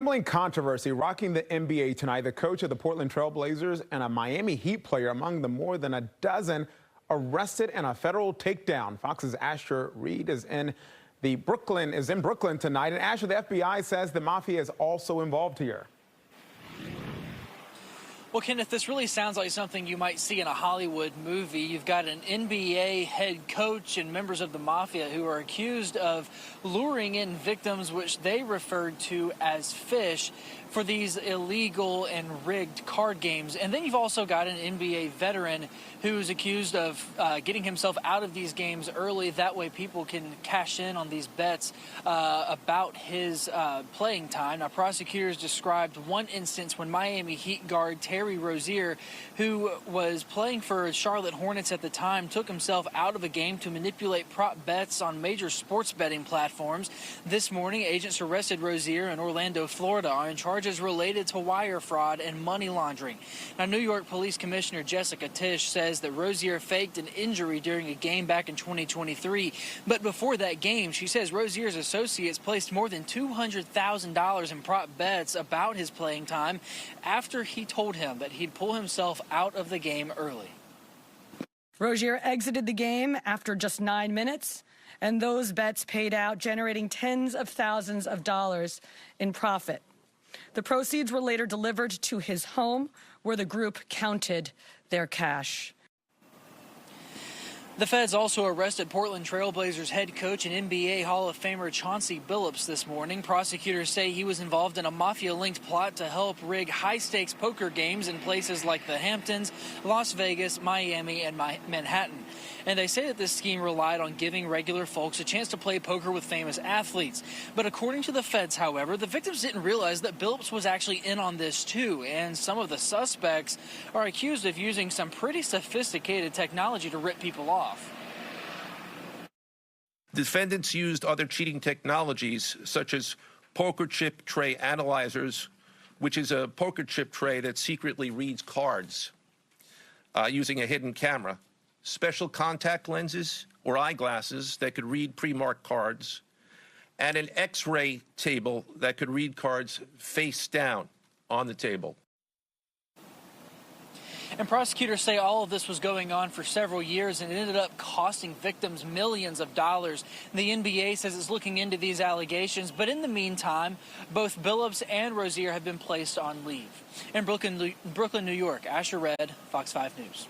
Controversy rocking the NBA tonight. The coach of the Portland Trail Blazers and a Miami Heat player among the more than a dozen arrested in a federal takedown. Fox's Asher Reed is in Brooklyn tonight. And Asher, the FBI says the Mafia is also involved here. Well, Kenneth, this really sounds like something you might see in a Hollywood movie. You've got an NBA head coach and members of the Mafia who are accused of luring in victims, which they referred to as fish, for these illegal and rigged card games. And then you've also got an NBA veteran who's accused of getting himself out of these games early. That way people can cash in on these bets about his playing time. Now, prosecutors described one instance when Miami Heat guard Terry Rozier, who was playing for Charlotte Hornets at the time, took himself out of a game to manipulate prop bets on major sports betting platforms. This morning, agents arrested Rozier in Orlando, Florida, on charges related to wire fraud and money laundering. Now, New York Police Commissioner Jessica Tisch says that Rozier faked an injury during a game back in 2023. But before that game, she says Rozier's associates placed more than $200,000 in prop bets about his playing time after he told him that he'd pull himself out of the game early. Rozier exited the game after just 9 minutes, and those bets paid out, generating tens of thousands of dollars in profit. The proceeds were later delivered to his home, where the group counted their cash. The feds also arrested Portland Trail Blazers head coach and NBA Hall of Famer Chauncey Billups this morning. Prosecutors say he was involved in a Mafia-linked plot to help rig high-stakes poker games in places like the Hamptons, Las Vegas, Miami, and Manhattan. And they say that this scheme relied on giving regular folks a chance to play poker with famous athletes. But according to the feds, however, the victims didn't realize that Billups was actually in on this too, and some of the suspects are accused of using some pretty sophisticated technology to rip people off. Defendants used other cheating technologies such as poker chip tray analyzers, which is a poker chip tray that secretly reads cards using a hidden camera, special contact lenses or eyeglasses that could read pre-marked cards, and an X-ray table that could read cards face down on the table. And prosecutors say all of this was going on for several years and it ended up costing victims millions of dollars. The NBA says it's looking into these allegations, but in the meantime, both Billups and Rozier have been placed on leave. In Brooklyn, New York, Asher Reed, Fox 5 News.